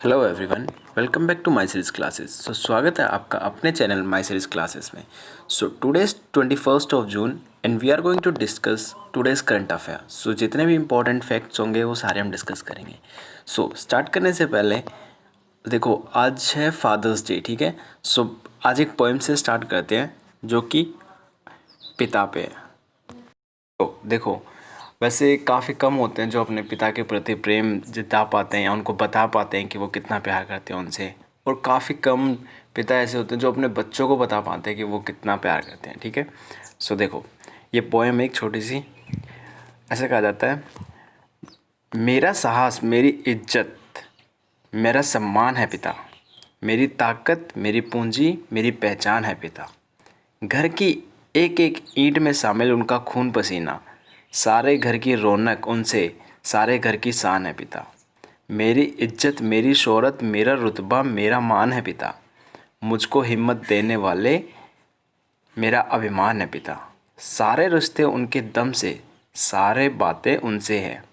Hello everyone, welcome back to my series classes. स्वागत है आपका अपने चैनल माय सीरीज क्लासेस में। Today's 21 June and we are going to discuss today's current affair. जितने भी important facts होंगे वो सारे हम डिस्कस करेंगे। स्टार्ट करने से पहले देखो, आज है फादर्स डे, ठीक है। आज एक पोएम से स्टार्ट करते हैं जो कि पिता पे है। तो देखो, वैसे काफ़ी कम होते हैं जो अपने पिता के प्रति प्रेम जता पाते हैं या उनको बता पाते हैं कि वो कितना प्यार करते हैं उनसे, और काफ़ी कम पिता ऐसे होते हैं जो अपने बच्चों को बता पाते हैं कि वो कितना प्यार करते हैं, ठीक है। देखो, ये पोएम एक छोटी सी ऐसे कहा जाता है। मेरा साहस, मेरी इज्जत, मेरा सम्मान है पिता। मेरी ताकत, मेरी पूंजी, मेरी पहचान है पिता। घर की एक एक ईंट में शामिल उनका खून पसीना। सारे घर की रौनक उनसे, सारे घर की शान है पिता। मेरी इज्जत, मेरी शोहरत, मेरा रुतबा, मेरा मान है पिता। मुझको हिम्मत देने वाले मेरा अभिमान है पिता। सारे रिश्ते उनके दम से, सारे बातें उनसे है।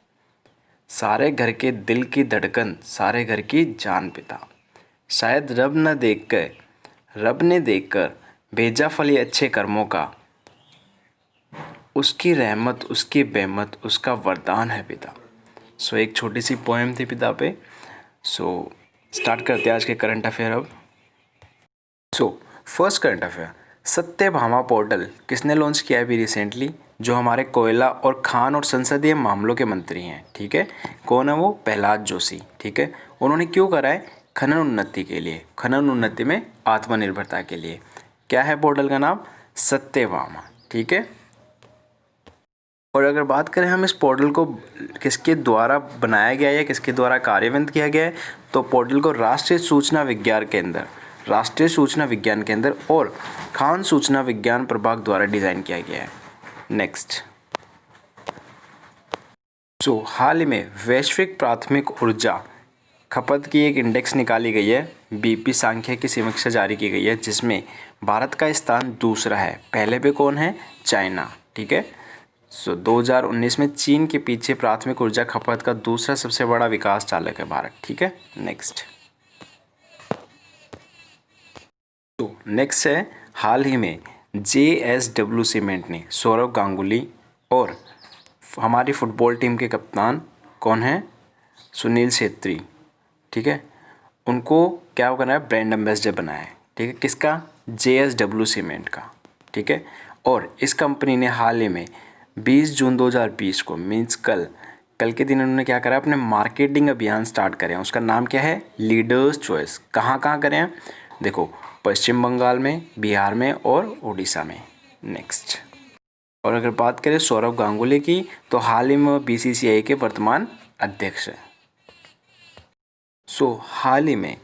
सारे घर के दिल की धड़कन, सारे घर की जान पिता। शायद रब ने देखकर भेजा फल ये अच्छे कर्मों का। उसकी रहमत, उसकी बेमत, उसका वरदान है पिता। एक छोटी सी पोएम थी पिता पे। स्टार्ट करते हैं आज के करंट अफेयर अब। First current affair, Satyabhama portal किसने लॉन्च किया है अभी रिसेंटली? जो हमारे कोयला और खान और संसदीय मामलों के मंत्री हैं, ठीक है। कौन है वो? प्रहलाद जोशी, ठीक है। उन्होंने क्यों करा है? खनन उन्नति के लिए, खनन उन्नति में आत्मनिर्भरता के लिए। क्या है पोर्टल का नाम? सत्यभामा, ठीक है। और अगर बात करें हम इस पोर्टल को किसके द्वारा बनाया गया है या किसके द्वारा कार्यान्वित किया गया है, तो पोर्टल को राष्ट्रीय सूचना विज्ञान केंद्र और खान सूचना विज्ञान प्रभाग द्वारा डिज़ाइन किया गया है। नेक्स्ट, हाल ही में वैश्विक प्राथमिक ऊर्जा खपत की एक इंडेक्स निकाली गई है, बीपी सांख्य की समीक्षा जारी की गई है, जिसमें भारत का स्थान दूसरा है। पहले पे कौन है? चाइना, ठीक है। 2019 में चीन के पीछे प्राथमिक ऊर्जा खपत का दूसरा सबसे बड़ा विकास चालक है भारत, ठीक है। नेक्स्ट है, हाल ही में JSW सीमेंट ने सौरव गांगुली और हमारी फुटबॉल टीम के कप्तान कौन है? सुनील छेत्री, ठीक है। उनको क्या करना है? ब्रांड एम्बेसडर बनाया है, ठीक है। किसका? JSW सीमेंट का, ठीक है। और इस कंपनी ने हाल ही में 20 जून 2020 को मीन्स कल के दिन उन्होंने क्या करा? अपने मार्केटिंग अभियान स्टार्ट करें। उसका नाम क्या है? Leaders choice. कहाँ कहाँ करें? देखो, पश्चिम बंगाल में, बिहार में और उड़ीसा में। नेक्स्ट, और अगर बात करें सौरव गांगुली की, तो हाल ही में BCCI के वर्तमान अध्यक्ष हैं। हाल ही में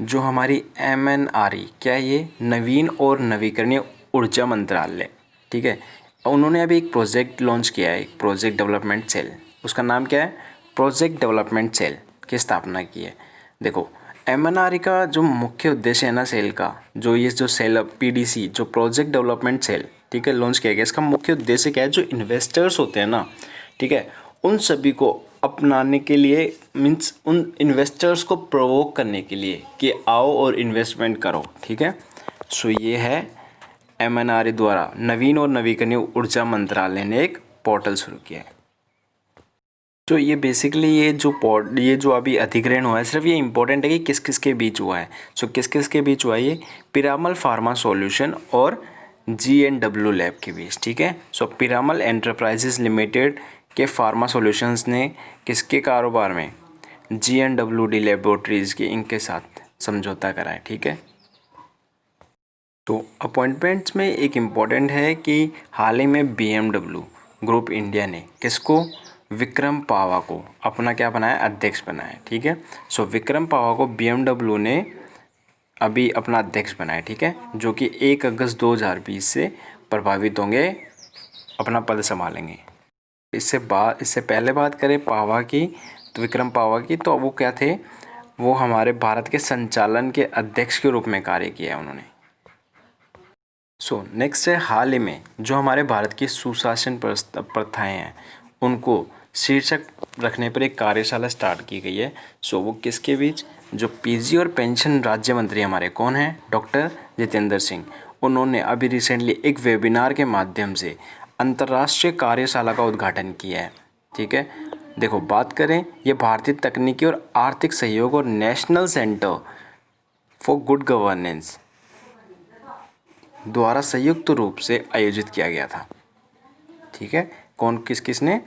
जो हमारी MNRE, क्या ये नवीन और नवीकरणीय ऊर्जा मंत्रालय, ठीक है, उन्होंने अभी एक प्रोजेक्ट लॉन्च किया है, एक प्रोजेक्ट डेवलपमेंट सेल। उसका नाम क्या है? प्रोजेक्ट डेवलपमेंट सेल की स्थापना की है। देखो, MNRE का जो मुख्य उद्देश्य है ना सेल का, जो सेल PDC, जो प्रोजेक्ट डेवलपमेंट सेल, ठीक है, लॉन्च किया गया। इसका मुख्य उद्देश्य क्या है? जो इन्वेस्टर्स होते हैं ना, ठीक है, उन सभी को अपनाने के लिए, मीन्स उन इन्वेस्टर्स को प्रोवोक करने के लिए कि आओ और इन्वेस्टमेंट करो, ठीक है। ये है MNRE द्वारा नवीन और नवीकरणीय ऊर्जा मंत्रालय ने एक पोर्टल शुरू किया है। ये बेसिकली ये जो अभी अधिग्रहण हुआ है, सिर्फ ये इंपॉर्टेंट है कि किस किस के बीच हुआ है। किस किस के बीच हुआ है ये? पिरामल फार्मा सॉल्यूशन और G&W लैब के बीच, ठीक है। पिरामल एंटरप्राइजेस लिमिटेड के फार्मा सॉल्यूशंस ने किसके कारोबार में? G&W लेबोरेटरीज़ के इनके साथ समझौता करा है, ठीक है। अपॉइंटमेंट्स में एक इम्पॉर्टेंट है कि हाल ही में BMW ग्रुप इंडिया ने किसको? विक्रम पावा को अपना क्या बनाया? अध्यक्ष बनाया, ठीक है। विक्रम पावा को BMW ने अभी अपना अध्यक्ष बनाया, ठीक है, जो कि 1 अगस्त 2020 से प्रभावित होंगे, अपना पद संभालेंगे। इससे पहले बात करें पावा की, तो विक्रम पावा की, तो वो क्या थे? वो हमारे भारत के संचालन के अध्यक्ष के रूप में कार्य किया है उन्होंने। नेक्स्ट है, हाल ही में जो हमारे भारत की सुशासन प्रथाएं हैं उनको शीर्षक रखने पर एक कार्यशाला स्टार्ट की गई है। सो वो किसके बीच, जो पीजी और पेंशन राज्य मंत्री हमारे कौन हैं, डॉक्टर जितेंद्र सिंह। उन्होंने अभी रिसेंटली एक वेबिनार के माध्यम से अंतर्राष्ट्रीय कार्यशाला का उद्घाटन किया है। ठीक है, देखो बात करें, ये भारतीय तकनीकी और आर्थिक सहयोग और national centre for good governance द्वारा संयुक्त रूप से आयोजित किया गया था। ठीक है, कौन किसने,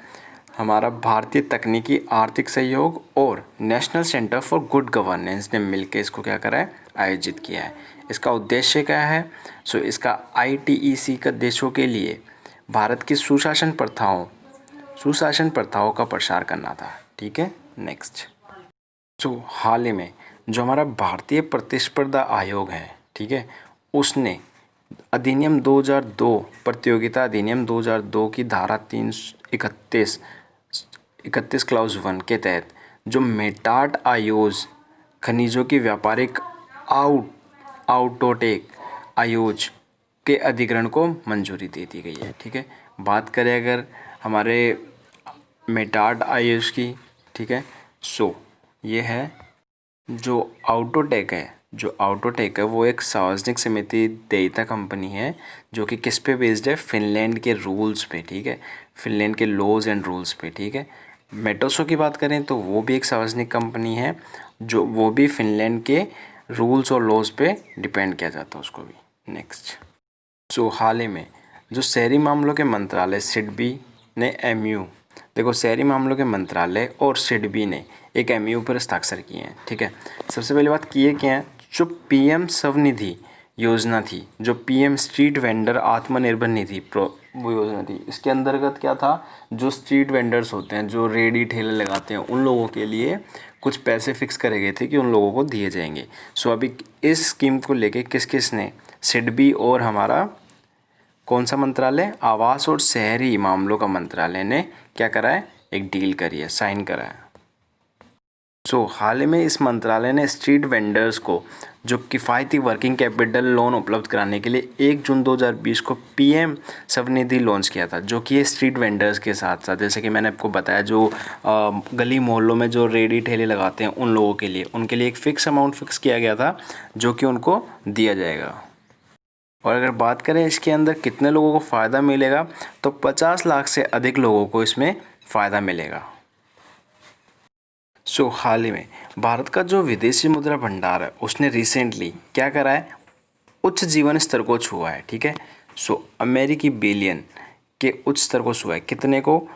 हमारा भारतीय तकनीकी आर्थिक सहयोग और national centre for good governance ने मिलकर इसको क्या करा है, आयोजित किया है। इसका उद्देश्य क्या है, सो इसका आईटीईसी का देशों के लिए भारत की सुशासन प्रथाओं का प्रसार करना था। ठीक है, नेक्स्ट। सो हाल ही में जो हमारा भारतीय प्रतिस्पर्धा आयोग है, ठीक है, उसने अधिनियम 2002 प्रतियोगिता अधिनियम 2002 की धारा 331 क्लाउज 1 के तहत जो मेटाट आयोज खनिजों की व्यापारिक आउटोटेक आयोज के अधिग्रहण को मंजूरी दे दी गई है। ठीक है, बात करें अगर हमारे मेटाट आयोज की, ठीक है, सो ये है जो आउटोटेक है वो एक सार्वजनिक समिति देयता कंपनी है जो कि किस पे बेस्ड है, फिनलैंड के रूल्स पे। ठीक है, फिनलैंड के लॉज एंड रूल्स पे। ठीक है, मेटोसो की बात करें तो वो भी एक सार्वजनिक कंपनी है जो वो भी फिनलैंड के रूल्स और लॉज पे डिपेंड किया जाता है उसको भी। नेक्स्ट। सो हाल ही में जो शहरी मामलों के मंत्रालय सिडबी ने एमयू, देखो शहरी मामलों के मंत्रालय और सिडबी ने एक एमयू पर हस्ताक्षर किए हैं। ठीक है, सबसे पहली बात किए क्या है, जो पीएम स्वनिधि योजना थी, जो PM street vendor Atmanirbhar Nidhi वो योजना थी, इसके अंतर्गत क्या था, जो स्ट्रीट वेंडर्स होते हैं, जो रेडी ठेले लगाते हैं, उन लोगों के लिए कुछ पैसे फिक्स करे गए थे कि उन लोगों को दिए जाएंगे। सो अभी इस स्कीम को लेके किस किस ने, सिडबी और हमारा कौन सा मंत्रालय, आवास और शहरी मामलों का मंत्रालय ने क्या करा है, एक डील करी है, साइन करा है। सो हाल ही में इस मंत्रालय ने स्ट्रीट वेंडर्स को जो किफ़ायती वर्किंग कैपिटल लोन उपलब्ध कराने के लिए 1 जून 2020 को पीएम स्वनिधि लॉन्च किया था, जो कि ये स्ट्रीट वेंडर्स के साथ साथ, जैसे कि मैंने आपको बताया, जो गली मोहल्लों में जो रेडी ठेले लगाते हैं उन लोगों के लिए, उनके लिए एक फ़िक्स अमाउंट फिक्स किया गया था जो कि उनको दिया जाएगा। और अगर बात करें इसके अंदर कितने लोगों को फ़ायदा मिलेगा, तो 50 लाख से अधिक लोगों को इसमें फ़ायदा मिलेगा। सो हाल ही में भारत का जो विदेशी मुद्रा भंडार है उसने रिसेंटली क्या करा है, उच्च जीवन स्तर को छुआ है। ठीक है, सो अमेरिकी बिलियन के उच्च स्तर को छुआ है, कितने को,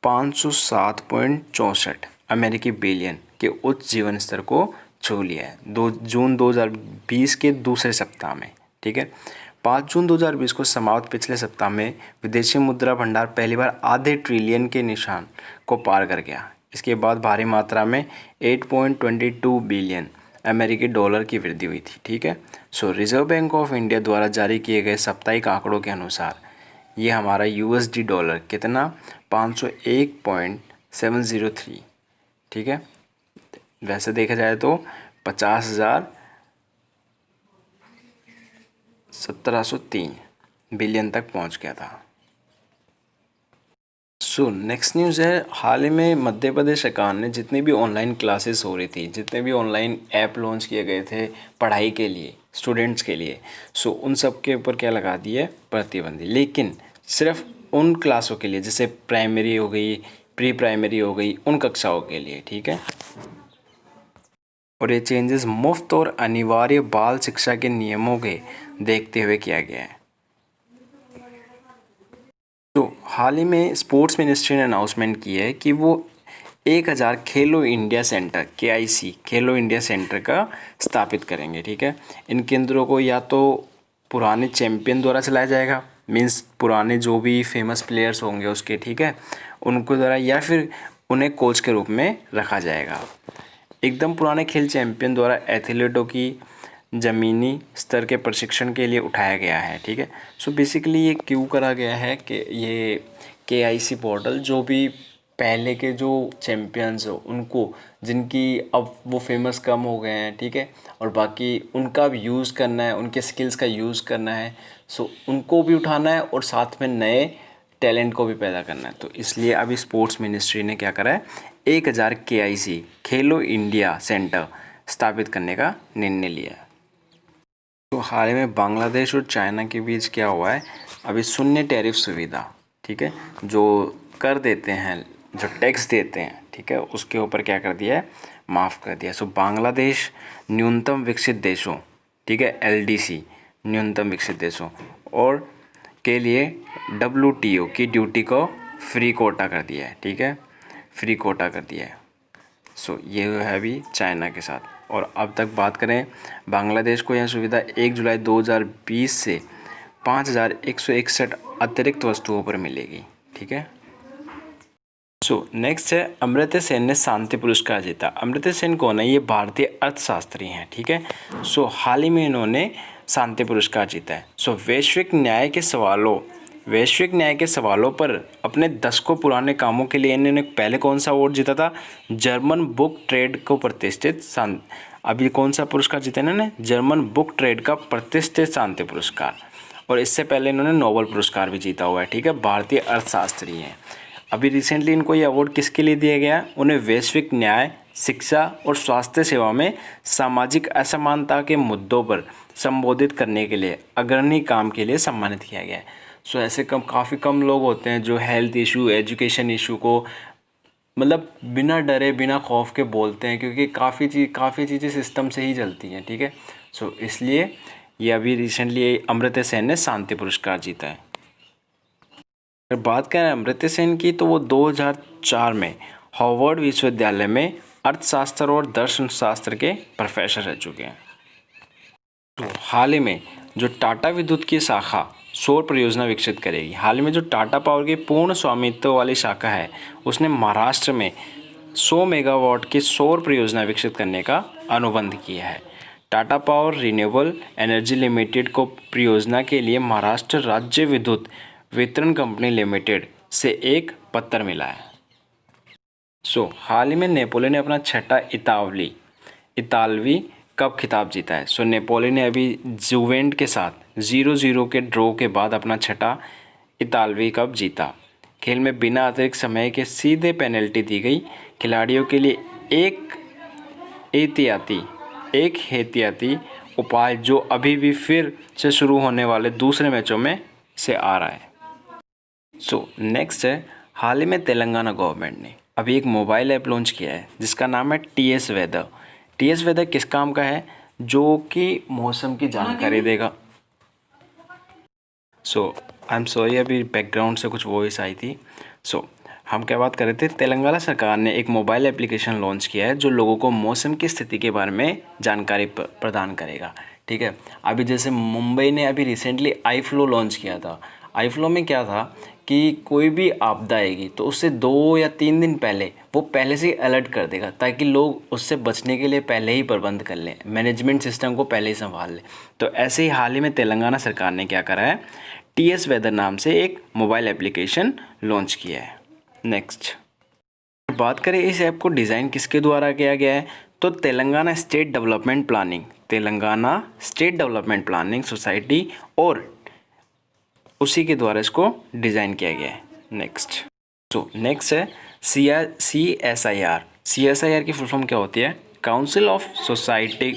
507.64 अमेरिकी बिलियन के उच्च जीवन स्तर को छू लिया है 2 जून 2020 के दूसरे सप्ताह में। ठीक है, 5 जून 2020 को समाप्त पिछले सप्ताह में विदेशी मुद्रा भंडार पहली बार आधे ट्रिलियन के निशान को पार कर गया। इसके बाद भारी मात्रा में 8.22 बिलियन अमेरिकी डॉलर की वृद्धि हुई थी। ठीक है, सो रिजर्व बैंक ऑफ इंडिया द्वारा जारी किए गए साप्ताहिक आंकड़ों के अनुसार ये हमारा यूएसडी डॉलर कितना, 501.703। ठीक है, वैसे देखा जाए तो 50,1703 बिलियन तक पहुंच गया था। सो नेक्स्ट न्यूज़ है, हाल ही में मध्य प्रदेश सरकार ने जितनी भी ऑनलाइन क्लासेस हो रही थी, जितने भी ऑनलाइन ऐप लॉन्च किए गए थे पढ़ाई के लिए, स्टूडेंट्स के लिए, सो उन सब के ऊपर क्या लगा दी है, प्रतिबंध। लेकिन सिर्फ उन क्लासों के लिए, जैसे प्राइमरी हो गई, प्री प्राइमरी हो गई, उन कक्षाओं के लिए। ठीक है, और ये चेंजेस मुफ्त और अनिवार्य बाल शिक्षा के नियमों के देखते हुए किया गया है। तो हाल ही में स्पोर्ट्स मिनिस्ट्री ने अनाउंसमेंट की है कि वो 1000 खेलो इंडिया सेंटर KIC खेलो इंडिया सेंटर का स्थापित करेंगे। ठीक है, इन केंद्रों को या तो पुराने चैंपियन द्वारा चलाया जाएगा, मींस पुराने जो भी फेमस प्लेयर्स होंगे उसके, ठीक है, उनको द्वारा, या फिर उन्हें कोच के रूप में रखा जाएगा। एकदम पुराने खेल चैंपियन द्वारा एथलीटों की ज़मीनी स्तर के प्रशिक्षण के लिए उठाया गया है। ठीक है, सो बेसिकली ये क्यों करा गया है कि ये KIC पोर्टल जो भी पहले के जो चैम्पियंस हो उनको, जिनकी अब वो फेमस कम हो गए हैं, ठीक है, और बाकी उनका भी यूज़ करना है, उनके स्किल्स का यूज़ करना है, सो उनको भी उठाना है और साथ में नए टैलेंट को भी पैदा करना है। तो इसलिए अभी स्पोर्ट्स मिनिस्ट्री ने क्या करा है, 1000 KIC खेलो इंडिया सेंटर स्थापित करने का निर्णय लिया है। तो हाल ही में बांग्लादेश और चाइना के बीच क्या हुआ है, अभी शून्य टैरिफ सुविधा, ठीक है, जो कर देते हैं, जो टैक्स देते हैं, ठीक है, उसके ऊपर क्या कर दिया है, माफ़ कर दिया। सो बांग्लादेश न्यूनतम विकसित देशों, ठीक है, LDC न्यूनतम विकसित देशों और के लिए WTO की ड्यूटी को फ्री कोटा कर दिया है, ठीक है, फ्री कोटा कर दिया है। सो ये है अभी चाइना के साथ। और अब तक बात करें, बांग्लादेश को यह सुविधा 1 जुलाई 2020 से 5161 अतिरिक्त वस्तुओं पर मिलेगी, ठीक है। सो नेक्स्ट है, अमर्त्य सेन ने शांति पुरस्कार जीता। अमर्त्य सेन कौन है, ये भारतीय अर्थशास्त्री हैं, ठीक है। सो हाल ही में इन्होंने शांति पुरस्कार जीता है। सो वैश्विक न्याय के सवालों पर अपने दशकों पुराने कामों के लिए इन्होंने पहले कौन सा अवार्ड जीता था, जर्मन बुक ट्रेड को प्रतिष्ठित अभी कौन सा पुरस्कार जीता इन्होंने, जर्मन बुक ट्रेड का प्रतिष्ठित शांति पुरस्कार। और इससे पहले इन्होंने नोबेल पुरस्कार भी जीता हुआ है, ठीक है, भारतीय अर्थशास्त्री हैं। अभी रिसेंटली इनको ये अवार्ड किसके लिए दिया गया, उन्हें वैश्विक न्याय, शिक्षा और स्वास्थ्य सेवा में सामाजिक असमानता के मुद्दों पर संबोधित करने के लिए अग्रणी काम के लिए सम्मानित किया गया है। सो ऐसे काफ़ी कम लोग होते हैं जो हेल्थ इशू, एजुकेशन इशू को मतलब बिना डरे बिना खौफ के बोलते हैं, क्योंकि काफ़ी चीज़ें सिस्टम से ही चलती हैं, ठीक है। सो इसलिए ये अभी रिसेंटली अमर्त्य सेन ने शांति पुरस्कार जीता है। अगर बात करें अमर्त्य सेन की, तो वो 2004 में हार्वर्ड विश्वविद्यालय में अर्थशास्त्र और दर्शन शास्त्र के प्रोफेसर रह चुके हैं। तो हाल ही में जो टाटा विद्युत की शाखा सौर परियोजना विकसित करेगी, हाल ही में जो टाटा पावर की पूर्ण स्वामित्व वाली शाखा है, उसने महाराष्ट्र में 100 मेगावाट की सौर परियोजना विकसित करने का अनुबंध किया है। Tata power renewable energy limited को परियोजना के लिए महाराष्ट्र राज्य विद्युत वितरण कंपनी लिमिटेड से एक पत्र मिला है। हाल ही में नेपोलियन ने अपना छठा इतालवी कप खिताब जीता है। नेपोली ने अभी जुवेंट के साथ 0-0 के ड्रॉ के बाद अपना छठा इतालवी कप जीता। खेल में बिना अतिरिक्त समय के सीधे पेनल्टी दी गई। खिलाड़ियों के लिए एक एहतियाती उपाय जो अभी भी फिर से शुरू होने वाले दूसरे मैचों में से आ रहा है। नेक्स्ट है, हाल ही में तेलंगाना गवर्नमेंट ने अभी एक मोबाइल ऐप लॉन्च किया है जिसका नाम है TS वेदर। TS वेदर किस काम का है, जो कि मौसम की जानकारी देगा। आई एम सॉरी, अभी बैकग्राउंड से कुछ वॉइस आई थी। हम क्या बात कर रहे थे, तेलंगाना सरकार ने एक मोबाइल एप्लीकेशन लॉन्च किया है जो लोगों को मौसम की स्थिति के बारे में जानकारी प्रदान करेगा, ठीक है। अभी जैसे मुंबई ने अभी रिसेंटली आई फ्लो लॉन्च किया था। आई फ्लो में क्या था कि कोई भी आपदा आएगी तो उससे 2 या 3 दिन पहले वो पहले से ही अलर्ट कर देगा, ताकि लोग उससे बचने के लिए पहले ही प्रबंध कर लें, मैनेजमेंट सिस्टम को पहले ही संभाल लें। तो ऐसे ही हाल ही में तेलंगाना सरकार ने क्या करा है, TS वेदर नाम से एक मोबाइल एप्लीकेशन लॉन्च किया है। नेक्स्ट बात करें इस ऐप को डिज़ाइन किसके द्वारा किया गया है, तो Telangana state development planning society और उसी के द्वारा इसको डिज़ाइन किया गया है। नेक्स्ट है CSIR। CSIR की फुल फॉर्म क्या होती है, काउंसिल ऑफ सोसाइटी।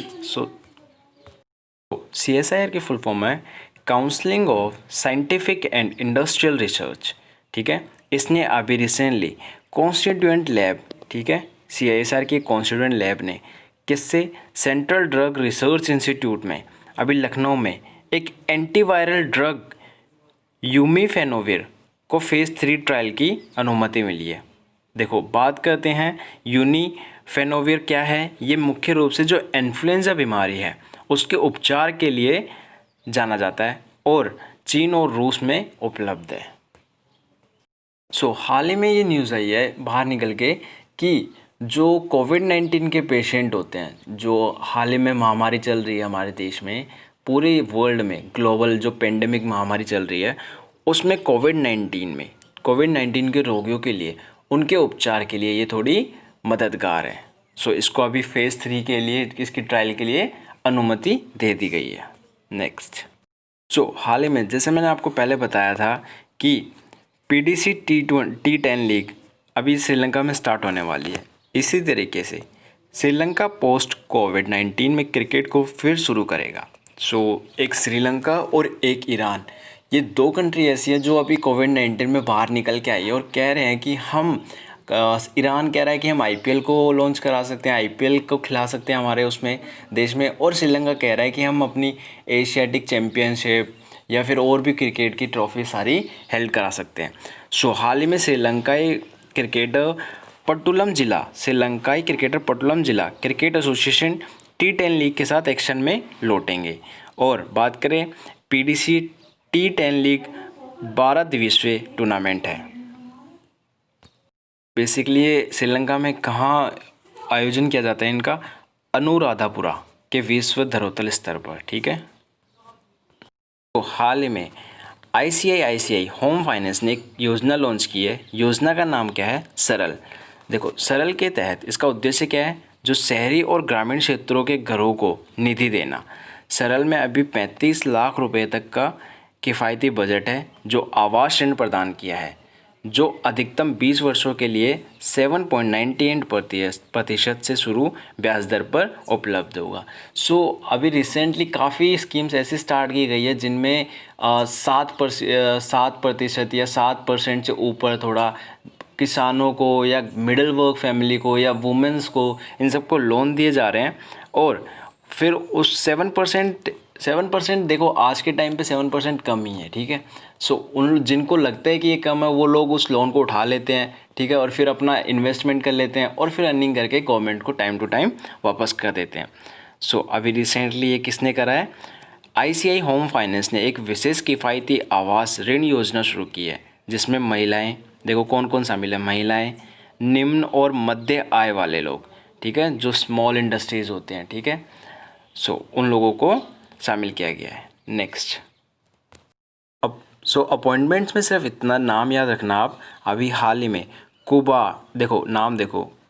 CSIR की फुल फॉर्म है counselling of scientific and industrial research, ठीक है। इसने अभी रिसेंटली कॉन्स्टिट्यूएंट लैब, ठीक है, CSIR की कॉन्स्टिट्यूएंट लैब ने किससे, सेंट्रल ड्रग रिसर्च इंस्टीट्यूट में अभी लखनऊ में एक एंटीवायरल ड्रग यूमीफेनोविर को फेज़ 3 ट्रायल की अनुमति मिली है। देखो, बात करते हैं यूनीफेनोविर क्या है। ये मुख्य रूप से जो इन्फ्लुएंजा बीमारी है उसके उपचार के लिए जाना जाता है और चीन और रूस में उपलब्ध है। हाल ही में ये न्यूज़ आई है बाहर निकल के कि जो कोविड-19 के पेशेंट होते हैं, जो हाल ही में महामारी चल रही है हमारे देश में, पूरे वर्ल्ड में ग्लोबल जो पेंडेमिक महामारी चल रही है, उसमें कोविड-19 के रोगियों के लिए उनके उपचार के लिए ये थोड़ी मददगार है। इसको अभी फेज़ 3 के लिए, इसकी ट्रायल के लिए अनुमति दे दी गई है। हाल ही में जैसे मैंने आपको पहले बताया था कि पीडीसी T10 लीग अभी श्रीलंका में स्टार्ट होने वाली है। इसी तरीके से श्रीलंका पोस्ट कोविड-19 में क्रिकेट को फिर शुरू करेगा। एक श्रीलंका और एक ईरान, ये दो कंट्री ऐसी है जो अभी कोविड-19 में बाहर निकल के आई है और कह रहे हैं कि हम ईरान कह रहा है कि हम आईपीएल को लॉन्च करा सकते हैं, आईपीएल को खिला सकते हैं हमारे उसमें देश में, और श्रीलंका कह रहा है कि हम अपनी एशियाटिक चैम्पियनशिप या फिर और भी क्रिकेट की ट्रॉफी सारी हेल्ड करा सकते हैं। हाल ही में श्रीलंकाई क्रिकेटर पट्टुलम जिला क्रिकेट एसोसिएशन T10 लीग के साथ एक्शन में लौटेंगे। और बात करें पीडीसी T10 लीग 12 दिवसीय टूर्नामेंट है। बेसिकली ये श्रीलंका में कहाँ आयोजन किया जाता है इनका, अनुराधापुरा के विश्व धरोहर स्तर पर, ठीक है। तो हाल ही में ICICI होम फाइनेंस ने एक योजना लॉन्च की है। योजना का नाम क्या है, सरल। देखो, सरल के तहत इसका उद्देश्य क्या है, जो शहरी और ग्रामीण क्षेत्रों के घरों को निधि देना। सरल में अभी 35 लाख रुपए तक का किफ़ायती बजट है जो आवास ऋण प्रदान किया है, जो अधिकतम 20 वर्षों के लिए 7.98% से शुरू ब्याज दर पर उपलब्ध होगा। अभी रिसेंटली काफ़ी स्कीम्स ऐसी स्टार्ट की गई है जिनमें 7% या 7% से ऊपर थोड़ा किसानों को या मिडिल वर्ग फैमिली को या वुमेंस को, इन सबको लोन दिए जा रहे हैं। और फिर उस 7% देखो, आज के टाइम पे 7% कम ही है, ठीक है। उन जिनको लगता है कि ये कम है वो लोग उस लोन को उठा लेते हैं, ठीक है, और फिर अपना इन्वेस्टमेंट कर लेते हैं और फिर अर्निंग करके गवर्नमेंट को टाइम टू टाइम वापस कर देते हैं। अभी रिसेंटली ये किसने करा है, ICICI होम फाइनेंस ने एक विशेष किफ़ायती आवास ऋण योजना शुरू की है, जिसमें महिलाएं, देखो कौन कौन शामिल है, महिलाएं, निम्न और मध्य आय वाले लोग, ठीक है, जो स्मॉल इंडस्ट्रीज़ होते हैं, ठीक है, उन लोगों को शामिल किया गया है। नेक्स्ट, अब अपॉइंटमेंट्स में सिर्फ इतना नाम याद रखना आप, अभी हाल ही में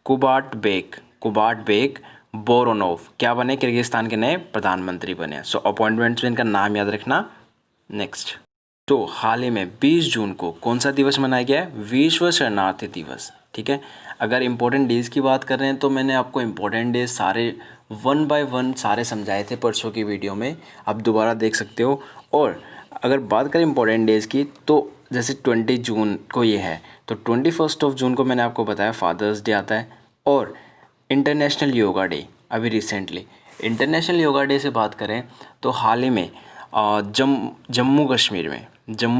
कुबाटबेक बोरोनोव क्या बने, किर्गिस्तान के नए प्रधानमंत्री बने। अपॉइंटमेंट्स में इनका नाम याद रखना। नेक्स्ट, हाल ही में 20 जून को कौन सा दिवस मनाया गया है, विश्व शरणार्थी दिवस, ठीक है। अगर इम्पोर्टेंट डेज़ की बात कर रहे हैं तो मैंने आपको इम्पोर्टेंट डेज सारे 1 बाय 1 सारे समझाए थे परसों की वीडियो में, आप दोबारा देख सकते हो। और अगर बात करें इम्पोर्टेंट डेज़ की, तो जैसे 20 जून को ये है, तो 21 जून को मैंने आपको बताया फादर्स डे आता है। और इंटरनेशनल योगा डे, अभी रिसेंटली इंटरनेशनल योगा डे से बात करें तो हाल ही में जम्मू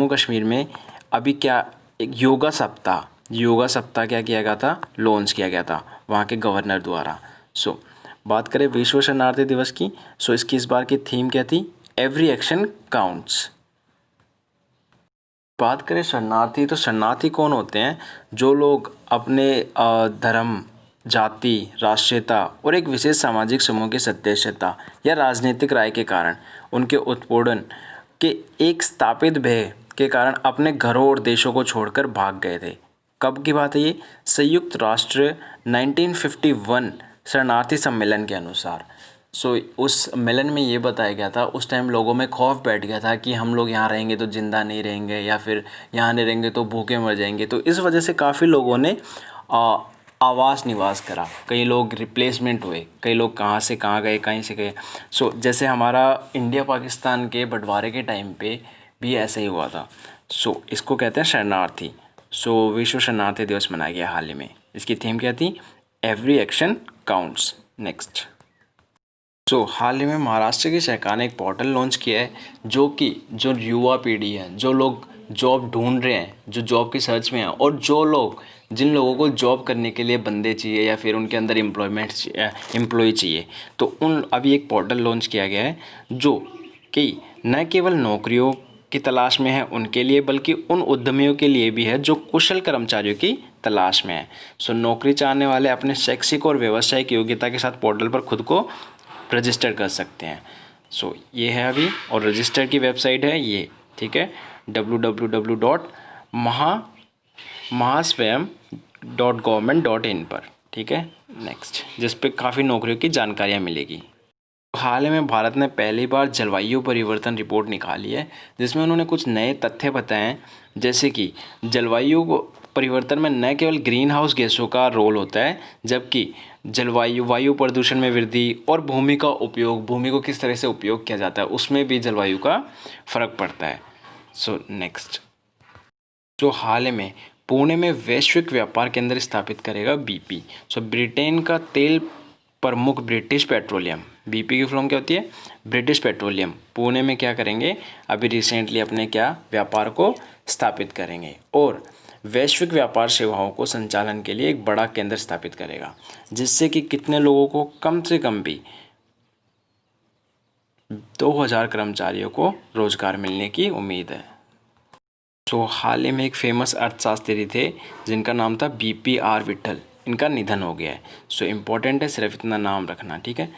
कश्मीर में अभी क्या एक योगा सप्ताह क्या किया गया था, लॉन्च किया गया था वहाँ के गवर्नर द्वारा। बात करें विश्व शरणार्थी दिवस की, इसकी इस बार की थीम क्या थी, एवरी एक्शन काउंट्स। बात करें शरणार्थी, तो शरणार्थी कौन होते हैं, जो लोग अपने धर्म, जाति, राष्ट्रीयता और एक विशेष सामाजिक समूह की सदस्यता या राजनीतिक राय के कारण उनके उत्पीड़न के एक स्थापित भय के कारण अपने घरों और देशों को छोड़कर भाग गए थे। कब की बात है ये, संयुक्त राष्ट्र 1951 शरणार्थी सम्मेलन के अनुसार। उस सम्मेलन में ये बताया गया था, उस टाइम लोगों में खौफ बैठ गया था कि हम लोग यहाँ रहेंगे तो ज़िंदा नहीं रहेंगे या फिर यहाँ नहीं रहेंगे तो भूखे मर जाएंगे। तो इस वजह से काफ़ी लोगों ने आवास निवास करा, कई लोग रिप्लेसमेंट हुए, कई लोग कहाँ से कहाँ गए, कहीं से गए। जैसे हमारा इंडिया पाकिस्तान के बंटवारे के टाइम पे भी ऐसा ही हुआ था। इसको कहते हैं शरणार्थी। विश्व शरणार्थी दिवस मनाया गया हाल ही में। इसकी थीम क्या थी, एवरी एक्शन काउंट्स। नेक्स्ट, हाल ही में महाराष्ट्र की सरकार ने एक पोर्टल लॉन्च किया है, जो युवा पीढ़ी है, जो लोग जॉब ढूंढ रहे हैं, जो जॉब की सर्च में हैं, और जिन लोगों को जॉब करने के लिए बंदे चाहिए या फिर उनके अंदर एम्प्लॉय चाहिए, तो अभी एक पोर्टल लॉन्च किया गया है जो कि न केवल नौकरियों की तलाश में है उनके लिए, बल्कि उन उद्यमियों के लिए भी है जो कुशल कर्मचारियों की तलाश में है। नौकरी चाहने वाले अपने शैक्षिक और व्यावसायिक योग्यता के साथ पोर्टल पर खुद को रजिस्टर कर सकते हैं। ये है अभी, और रजिस्टर की वेबसाइट है ये, ठीक है, www.mahaswayam.government.in पर, ठीक है। नेक्स्ट, जिस पे काफ़ी नौकरियों की जानकारियाँ मिलेगी। हाल ही में भारत ने पहली बार जलवायु परिवर्तन रिपोर्ट निकाली है, जिसमें उन्होंने कुछ नए तथ्य बताए हैं, जैसे कि परिवर्तन में न केवल ग्रीन हाउस गैसों का रोल होता है, जबकि वायु प्रदूषण में वृद्धि और भूमि को किस तरह से उपयोग किया जाता है, उसमें भी जलवायु का फर्क पड़ता है। सो नेक्स्ट, जो हाल ही में पुणे में वैश्विक व्यापार केंद्र स्थापित करेगा बीपी। सो ब्रिटेन का तेल प्रमुख ब्रिटिश पेट्रोलियम, बीपी की फुल क्या होती है, ब्रिटिश पेट्रोलियम, पुणे में क्या करेंगे, अभी रिसेंटली अपने क्या व्यापार को स्थापित करेंगे और वैश्विक व्यापार सेवाओं को संचालन के लिए एक बड़ा केंद्र स्थापित करेगा, जिससे कि कितने लोगों को कम से कम भी 2000 कर्मचारियों को रोजगार मिलने की उम्मीद है। तो हाल ही में एक फेमस अर्थशास्त्री थे जिनका नाम था BPR विट्ठल, इनका निधन हो गया है। सो इम्पोर्टेंट है सिर्फ इतना नाम रखना, ठीक है।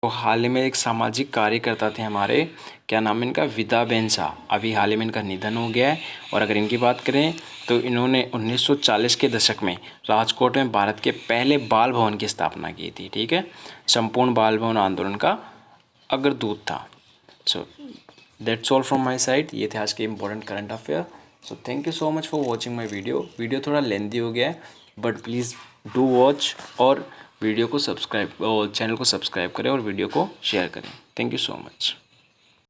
तो हाल ही में एक सामाजिक कार्यकर्ता थे हमारे, क्या नाम है इनका, विद्याबेन शाह, अभी हाल ही में इनका निधन हो गया है। और अगर इनकी बात करें तो इन्होंने 1940 के दशक में राजकोट में भारत के पहले बाल भवन की स्थापना की थी, ठीक है। संपूर्ण बाल भवन आंदोलन का अग्रदूत था। So that's all from my side, ये थे आज के important current affair. So thank you so much for watching my video थोड़ा लेंथी हो गया है, बट प्लीज़ डू वॉच और वीडियो को सब्सक्राइब और चैनल को सब्सक्राइब करें और वीडियो को शेयर करें। Thank you so much.